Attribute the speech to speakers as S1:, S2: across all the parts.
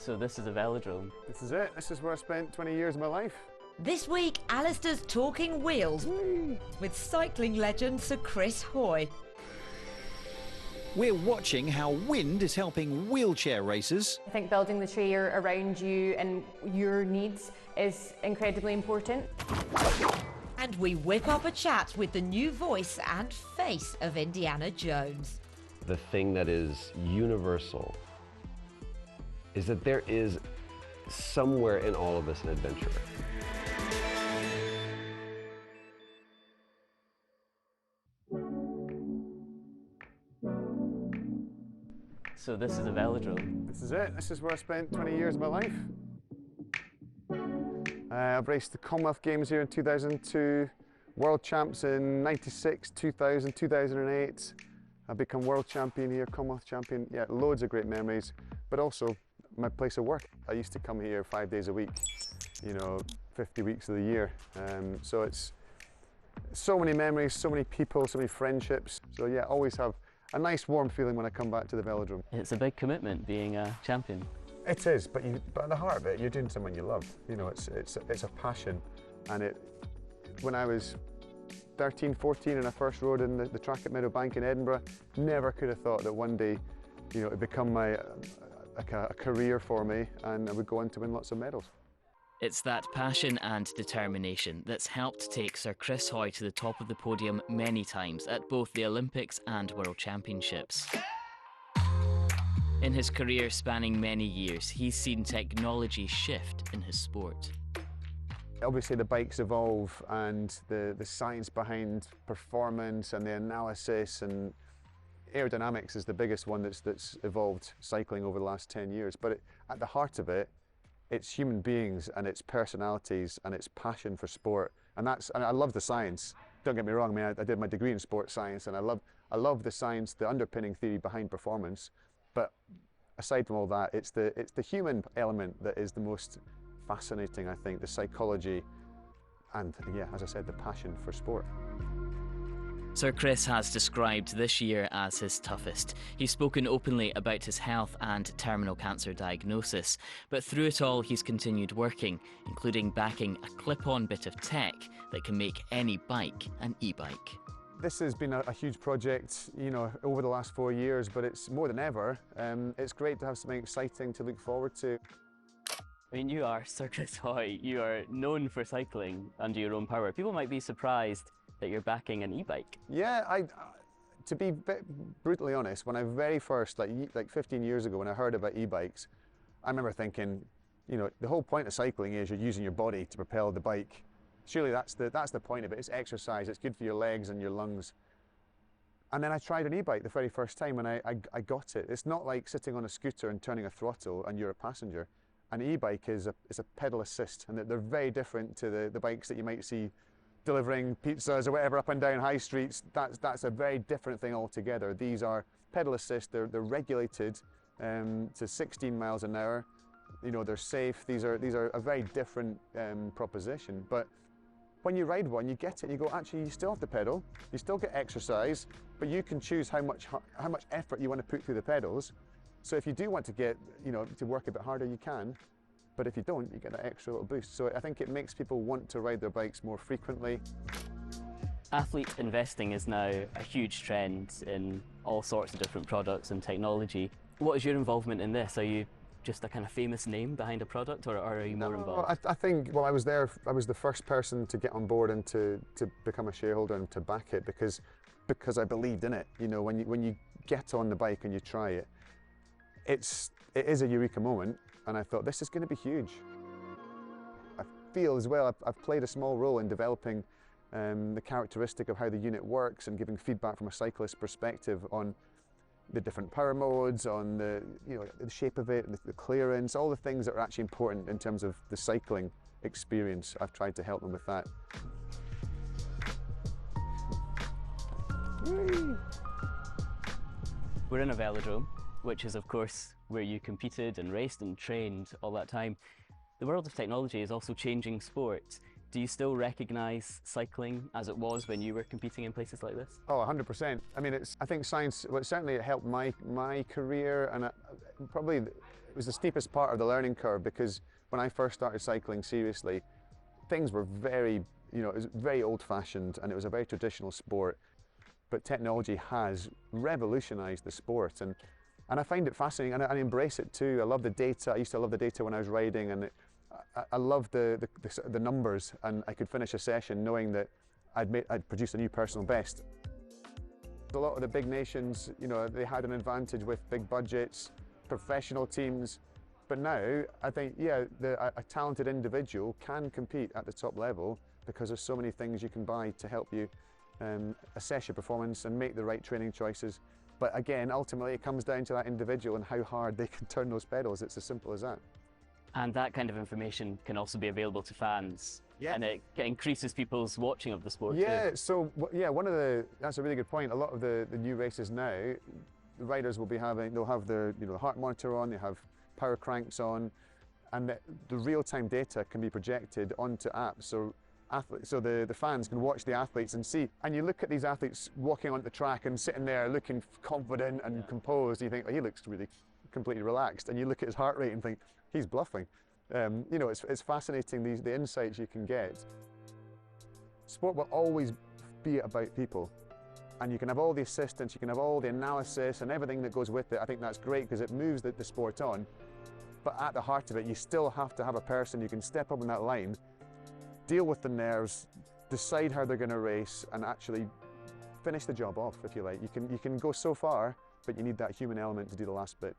S1: So this is a velodrome.
S2: This is it. This is where I spent 20 years of my life.
S3: This week, Alistair's talking wheels with cycling legend Sir Chris Hoy.
S4: We're watching how wind is helping wheelchair racers.
S5: I think building the trail around you and your needs is incredibly important.
S3: And we whip up a chat with the new voice and face of Indiana Jones.
S6: The thing that is universal is that there is somewhere in all of us an adventurer.
S1: So this is a velodrome.
S2: This is it. This is where I spent 20 years of my life. I've raced the Commonwealth Games here in 2002, World Champs in 96, 2000, 2008. I've become World Champion here, Commonwealth Champion. Yeah, loads of great memories, but also my place of work. I used to come here 5 days a week, 50 weeks of the year. So it's so many memories, so many people, so many friendships. So yeah, always have a nice warm feeling when I come back to the velodrome.
S1: It's a big commitment being a champion.
S2: It is, but at the heart of it, you're doing something you love. It's a passion, and when I was 13, 14 and I first rode in the track at Meadowbank in Edinburgh, never could have thought that one day, it'd become a career for me, and I would go on to win lots of medals.
S7: It's that passion and determination that's helped take Sir Chris Hoy to the top of the podium many times at both the Olympics and World Championships. In his career spanning many years, he's seen technology shift in his sport.
S2: Obviously the bikes evolve, and the science behind performance and the analysis and aerodynamics is the biggest one that's evolved cycling over the last 10 years. But at the heart of it, it's human beings and its personalities and its passion for sport. And I love the science. Don't get me wrong, I did my degree in sports science, and I love the science, the underpinning theory behind performance. But aside from all that, it's the human element that is the most fascinating, I think, the psychology and, yeah, as I said, the passion for sport.
S7: Sir Chris has described this year as his toughest. He's spoken openly about his health and terminal cancer diagnosis, but through it all he's continued working, including backing a clip-on bit of tech that can make any bike an e-bike.
S2: This has been a huge project, over the last 4 years, but it's more than ever. It's great to have something exciting to look forward to.
S1: I mean, you are Sir Chris Hoy. You are known for cycling under your own power. People might be surprised that you're backing an e-bike.
S2: Yeah, to be brutally honest, when I very first, like 15 years ago, when I heard about e-bikes, I remember thinking, the whole point of cycling is you're using your body to propel the bike. Surely that's the point of it. It's exercise, it's good for your legs and your lungs. And then I tried an e-bike the very first time, and I got it. It's not like sitting on a scooter and turning a throttle and you're a passenger. An e-bike is a pedal assist, and they're very different to the bikes that you might see delivering pizzas or whatever up and down high streets. That's a very different thing altogether. These are pedal assist, they're regulated to 16 miles an hour. They're safe. These are a very different proposition. But when you ride one, you get it and you go, actually, you still have to pedal, you still get exercise, but you can choose how much effort you want to put through the pedals. So if you do want to get, to work a bit harder, you can. But if you don't, you get that extra little boost. So I think it makes people want to ride their bikes more frequently.
S1: Athlete investing is now a huge trend in all sorts of different products and technology. What is your involvement in this? Are you just a kind of famous name behind a product, or are you more involved?
S2: I think, I was there. I was the first person to get on board and to become a shareholder and to back it because I believed in it. When you get on the bike and you try it, it is a eureka moment, and I thought, this is going to be huge. I feel as well I've played a small role in developing the characteristic of how the unit works and giving feedback from a cyclist perspective on the different power modes, on the shape of it, and the clearance, all the things that are actually important in terms of the cycling experience. I've tried to help them with that.
S1: We're in a velodrome, which is of course where you competed and raced and trained all that time. The world of technology is also changing sport. Do you still recognise cycling as it was when you were competing in places like this?
S2: Oh, 100%. I mean, I think science, certainly it helped my career, and probably It was the steepest part of the learning curve because when I first started cycling seriously, things were very, it was very old-fashioned and it was a very traditional sport. But technology has revolutionized the sport, and I find it fascinating, and I embrace it too. I love the data. I used to love the data when I was riding, and I love the numbers, and I could finish a session knowing that I'd produced a new personal best. A lot of the big nations, they had an advantage with big budgets, professional teams, but now I think, yeah, a talented individual can compete at the top level because there's so many things you can buy to help you assess your performance and make the right training choices. But again, ultimately it comes down to that individual and how hard they can turn those pedals. It's as simple as that.
S1: And that kind of information can also be available to fans.
S2: Yeah.
S1: And it increases people's watching of the sport
S2: Yeah,
S1: too.
S2: so yeah, that's a really good point. A lot of the new races now, the riders will be they'll have the heart monitor on, they have power cranks on, and the real-time data can be projected onto apps. So the fans can watch the athletes and see, and you look at these athletes walking onto the track and sitting there looking confident and composed, you think, oh, he looks really completely relaxed, and you look at his heart rate and think, he's bluffing. It's fascinating, the insights you can get. Sport will always be about people, and you can have all the assistance, you can have all the analysis and everything that goes with it. I think that's great because it moves the sport on, but at the heart of it, you still have to have a person who can step up on that line, deal with the nerves, decide how they're going to race, and actually finish the job off, if you like. You can go so far, but you need that human element to do the last bit.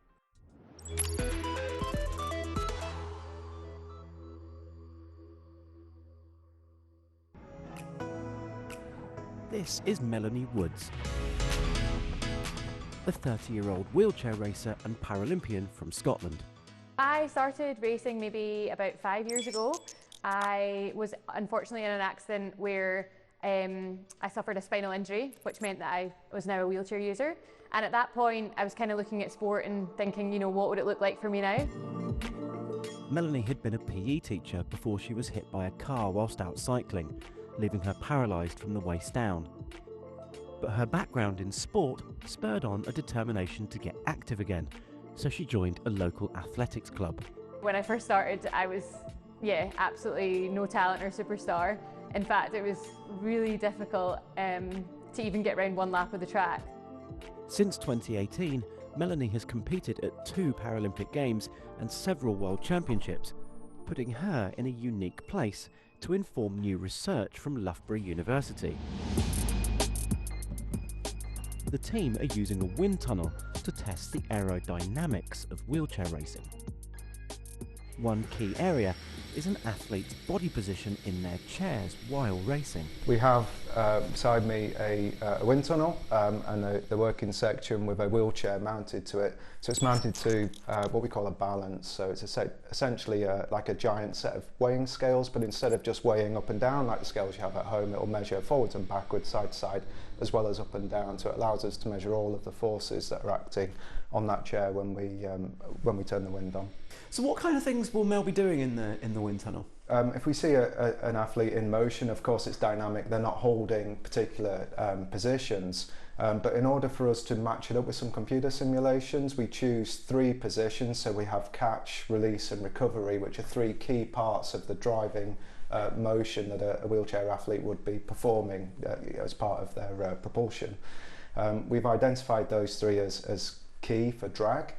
S8: This is Melanie Woods, the 30-year-old wheelchair racer and Paralympian from Scotland.
S5: I started racing maybe about 5 years ago. I was unfortunately in an accident where I suffered a spinal injury, which meant that I was now a wheelchair user. And at that point, I was kind of looking at sport and thinking, what would it look like for me now?
S8: Melanie had been a PE teacher before she was hit by a car whilst out cycling, leaving her paralysed from the waist down. But her background in sport spurred on a determination to get active again, so she joined a local athletics club.
S5: When I first started, I was, absolutely no talent or superstar. In fact, it was really difficult to even get around one lap of the track.
S8: Since 2018, Melanie has competed at 2 Paralympic Games and several World Championships, putting her in a unique place to inform new research from Loughborough University. The team are using a wind tunnel to test the aerodynamics of wheelchair racing. One key area is an athlete's body position in their chairs while racing.
S9: We have beside me a wind tunnel and the working section with a wheelchair mounted to it. So it's mounted to what we call a balance. So it's essentially like a giant set of weighing scales, but instead of just weighing up and down like the scales you have at home, it will measure forwards and backwards, side to side, as well as up and down. So it allows us to measure all of the forces that are acting on that chair when we turn the wind on.
S10: So what kind of things will Mel be doing in the wind tunnel?
S9: If we see an athlete in motion, of course it's dynamic, they're not holding particular positions, but in order for us to match it up with some computer simulations, we choose 3 positions. So we have catch, release and recovery, which are 3 key parts of the driving motion that a wheelchair athlete would be performing as part of their propulsion. We've identified those 3 as key for drag.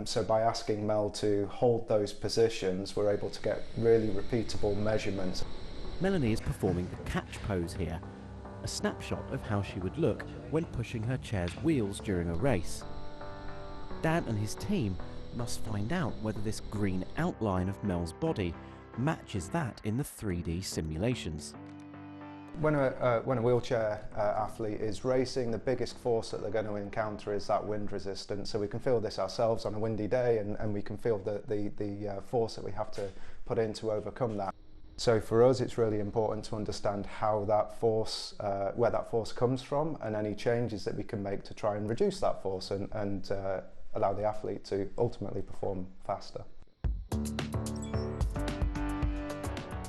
S9: So by asking Mel to hold those positions, we're able to get really repeatable measurements.
S8: Melanie is performing the catch pose here, a snapshot of how she would look when pushing her chair's wheels during a race. Dan and his team must find out whether this green outline of Mel's body matches that in the 3D simulations.
S9: When a wheelchair athlete is racing, the biggest force that they're going to encounter is that wind resistance. So we can feel this ourselves on a windy day, and we can feel the force that we have to put in to overcome that. So for us, it's really important to understand how that force, where that force comes from, and any changes that we can make to try and reduce that force and allow the athlete to ultimately perform faster.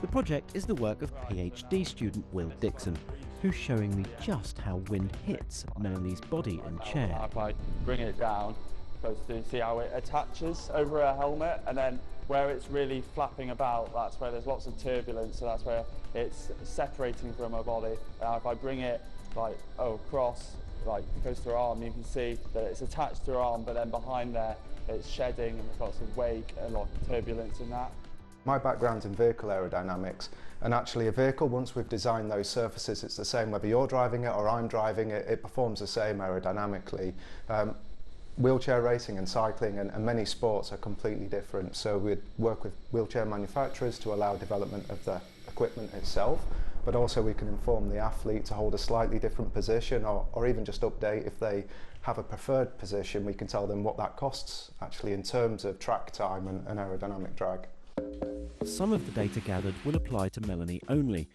S8: The project is the work of PhD student Will Dixon, who's showing me just how wind hits Melanie's body and chair.
S11: By bringing it down, supposed to see how it attaches over a helmet, and then where it's really flapping about, that's where there's lots of turbulence, so that's where it's separating from her body. If I bring it like across, like goes to her arm, you can see that it's attached to her arm, but then behind there it's shedding and there's lots of wake and a lot of turbulence in that.
S9: My background's in vehicle aerodynamics, and actually a vehicle, once we've designed those surfaces, it's the same whether you're driving it or I'm driving it, it performs the same aerodynamically. Wheelchair racing and cycling and many sports are completely different, so we'd work with wheelchair manufacturers to allow development of the equipment itself, but also we can inform the athlete to hold a slightly different position, or even just update if they have a preferred position. We can tell them what that costs actually in terms of track time and aerodynamic drag.
S8: Some of the data gathered will apply to Melanie only,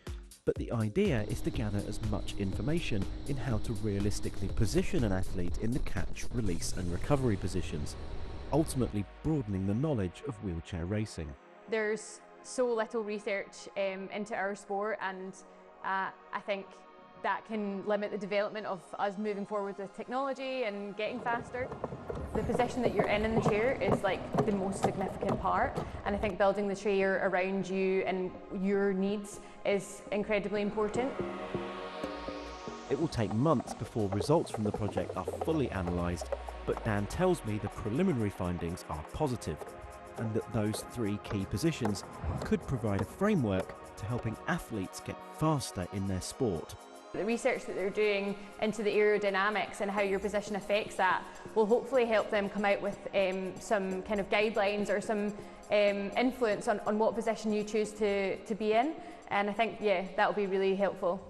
S8: but the idea is to gather as much information in how to realistically position an athlete in the catch, release and recovery positions, ultimately broadening the knowledge of wheelchair racing.
S5: There's so little research into our sport, and I think that can limit the development of us moving forward with technology and getting faster. The position that you're in the chair is like the most significant part, and I think building the chair around you and your needs is incredibly important.
S8: It will take months before results from the project are fully analysed, but Dan tells me the preliminary findings are positive, and that those 3 key positions could provide a framework to helping athletes get faster in their sport.
S5: The research that they're doing into the aerodynamics and how your position affects that will hopefully help them come out with some kind of guidelines or some influence on what position you choose to be in, and I think, yeah, that will be really helpful.